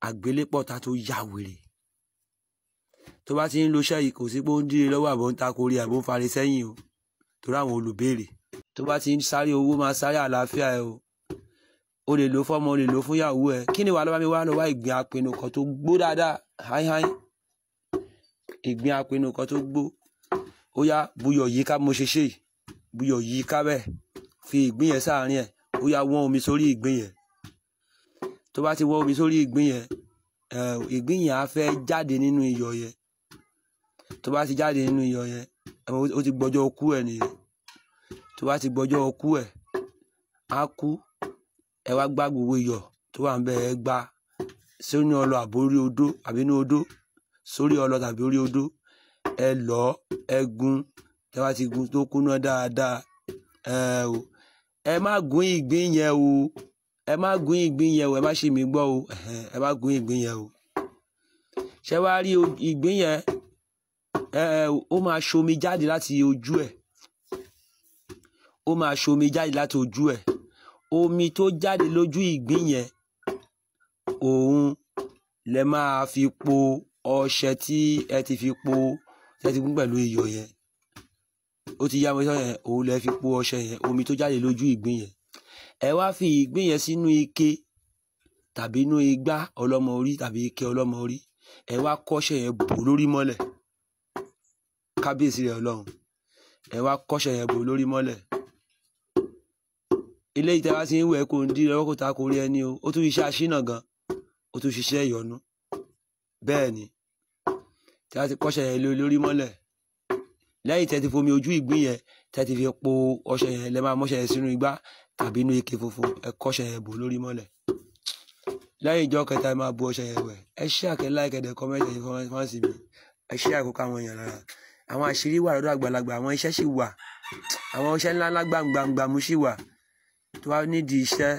àgbélépọ̀ ta tó yà wèrè tó bá ti ń lo iṣẹ́ yìí kò sí pé ó ń díre lọ́wọ́ àbọ̀ ń takori àbọ̀ ń fari sẹ́yìn o torí àwọn olùbéèrè tó bá ti ń sáré owó máa sáré àlàáfíà ẹ o lè lò fọ́mọ o lè lò fún ìyàwó ẹ kí ni wàá lọ́wọ́ mi wá lọ́wọ́ ìgbín apinnu kan tó gbó dáadáa háíháí ìgbín apinnu kan tó gbó ó yá buyọ̀ yìí ká mo ṣe ṣe buyọ̀ yìí ká bẹ́ẹ̀ fi ìgbín yẹn sáàárín ẹ̀ ó yá wọ́n omi sórí ìgbín yẹn tó bá ti wọ́n omi sórí ìgbín yẹn á fẹ́ jáde nínú iyọ̀ yẹn tó bá ti jáde nínú iyọ̀ yẹn ó ti gbọ́jọ́ ọkú ẹ̀ nìyẹn tó bá ti gbọ́jọ́ ọkú ẹ̀ á kú ẹ wá gbá gbogbo iyọ̀ tó wà ń bẹ ẹ gbá sórí ọlọ àbórí odó àbí inú odó sórí ọlọ tàbí orí odó ẹ lọ ẹ gún ẹ wá ti gún tó kúná dáadáa ẹ má gún ìgbín yẹn o ẹ má gún ìgbín yẹn o ẹ má ṣe mí gbọ́ o ẹ má gún ìgbín yẹn o ṣé wàá rí ìgbín yẹn ó máa ṣomi jáde láti ojú ẹ̀ ó máa ṣomi jáde láti ojú ẹ̀ omi tó jáde lójú ìgbín yẹn òun lẹ máa fi po ọṣẹ tí ẹ ti fi po tẹ́ ti gún pẹ̀lú iyọ̀ yẹn ó ti yá mi sọ yẹn òun lẹ fi po ọṣẹ yẹn omi tó jáde lójú ìgbín yẹn ẹ wá fi ìgbín yẹn sínú ike tàbí inú igbá ọlọ́mọ orí tàbí ike ọlọ́mọ orí ẹ wá kọ́ṣẹ yẹn bò lórí mọ́lẹ̀ kábíyèsí rẹ̀ ọlọ́run ẹ wá kọ́ṣẹ yẹn bò lórí mọ́lẹ̀ ilé ìtẹ́wá sí ń wẹ̀ kò ń dí lọ́wọ́ kó ta kò rí ẹni o ó tún iṣẹ́ aṣínà gan ó tún ṣiṣẹ́ ìyọnu bẹ́ẹ̀ ni tí a ti kọ́ṣẹ yẹn lórí mọ́lẹ̀ lẹ́yìn tẹ́ ti fomi ojú ìgbín yẹn tẹ́ ti fi po ọṣẹ yẹn lẹ́ máa mọ́ṣẹ yẹn sínú igbá tàbí inú ike funfun ẹ kọ́ṣẹ yẹn bò lórí mọ́lẹ̀ lẹ́yìn ìjọ kẹta ẹ máa bu ọṣẹ yẹn wẹ̀ ẹ ṣí àkẹ́ láìkẹ́dẹ̀ kọ́mẹ́ntì yẹn fọ́nṣì mi ẹ ṣí àkókò àwọn èèyàn lára àwọn àṣírí wà lọ́dọ̀ àgbàlagbà àwọn iṣẹ́ sì wà àwọn iṣẹ́ ńláńlá gbàǹgbàǹgbàmù sì wà tó wá nídìí iṣẹ́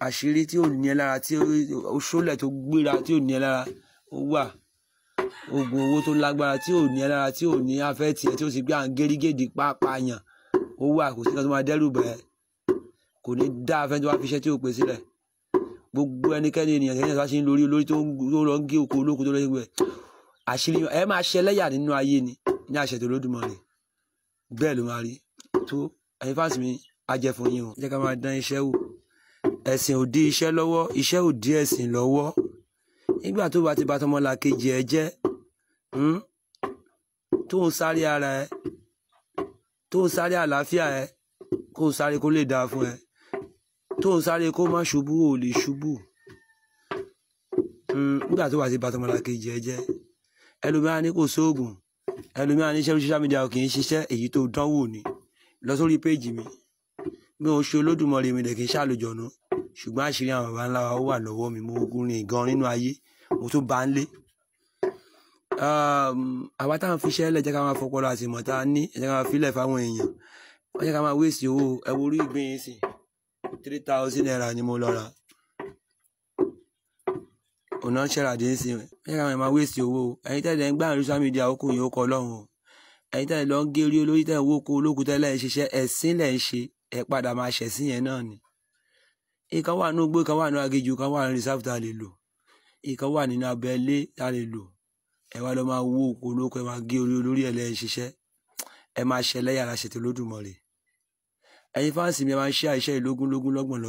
àṣírí tí ò ní ẹ lára tí ó ṣólẹ̀ tó gbéra tí ò ní ẹ lára ó wà oògùn owó tó lágbára tí ò ní ẹ lára tí ò ní afẹ́ tiẹ̀ tí ó sì gbé à ń gérégèdè pápá yàn ó wà kò sí kan tó máa dẹ́rù bẹ́ẹ̀ kò ní dá afẹ́ tó wá fi iṣẹ́ tí ò pè sílẹ̀ gbogbo ẹnikẹ́ni ènìyàn tẹ́lẹ̀ tó wá sí ń lórí olórí tó lọ ń gé oko olóko tó lọ sí gbẹ àṣírí ẹ máa ṣẹlẹ́yà nínú ayé ni ní àṣẹ tó Olódùmarè bẹ́ẹ̀ ló máa rí tó ẹ̀yin fáǹsì mi á jẹ́ fún yín o jẹ́ ká máa dán iṣẹ́ wò ẹ̀sìn ò dí iṣẹ́ lọ́wọ́ iṣẹ́ ò dí ẹ̀sìn lọ́wọ́ nígbà tó bá ti bá tọmọlà kejì ẹ jẹ́ tó ń sáré ara ẹ tó ń sáré àlàáfíà ẹ kó ń sáré kó lè dáa fún ẹ tó ń sáré kó má ṣubú ò lè ṣubú nígbà tó bá ti bá tọmọlà kejì ẹ jẹ́ ẹlòmíràn ní kò sóògùn ẹlòmíràn ní iṣẹ́ social media kì í ṣiṣẹ́ èyí tó dánwò ni lọ sórí péjì mi bí mo ṣe Olódùmarè mi dẹ̀ kì í ṣàlùjọ̀nù ṣùgbọ́n àṣírí àwọn bàbá ńlá wa ó wà lọ́wọ́ mi mo rìn gan nínú ayé mo tún bá ń lé àwa táwọn fi iṣẹ́ lẹ̀ jẹ́ ká máa fọpọlọ àti ìmọ̀ tá a ní ẹ jẹ́ ká máa filẹ̀ fáwọn èèyàn wọ́n jẹ́ ká máa wéèsì owó ẹ wo orí ìgbín yìí sí 3,000 naira ni mo lọ ra ọ̀nà ṣẹ́radé ń sìn ẹ jẹ́ ká máa wéèsì owó ẹ̀yin tẹ́lẹ̀ ń gbà ní social media ó kù yín ó kọ Ọlọ́run o ẹ̀yin tẹ́lẹ̀ lọ ń gé orí olórí tẹ́lẹ̀ wó ko olókùn tẹ́lẹ̀ ń ṣiṣẹ́ ẹ̀sìn lẹ̀ ń ṣe ẹ padà máa ṣẹ̀sìn yẹn náà ni ìkan wà nínú igbó ìkan wà nínú aginjù ìkan wà nínú reserve tá a lè lò ìkan wà nínú abẹ́lé tá a lè lò ẹ wá lọ máa wó oko olóko ẹ máa gé orí olórí ẹ lẹ́yìn ṣiṣẹ́ ẹ máa ṣẹlẹ́yà ara ṣètò Olódùmarè ẹ̀yin fáǹsì mi ẹ máa ń ṣe àìṣe ìlógún lọ́gbọ̀n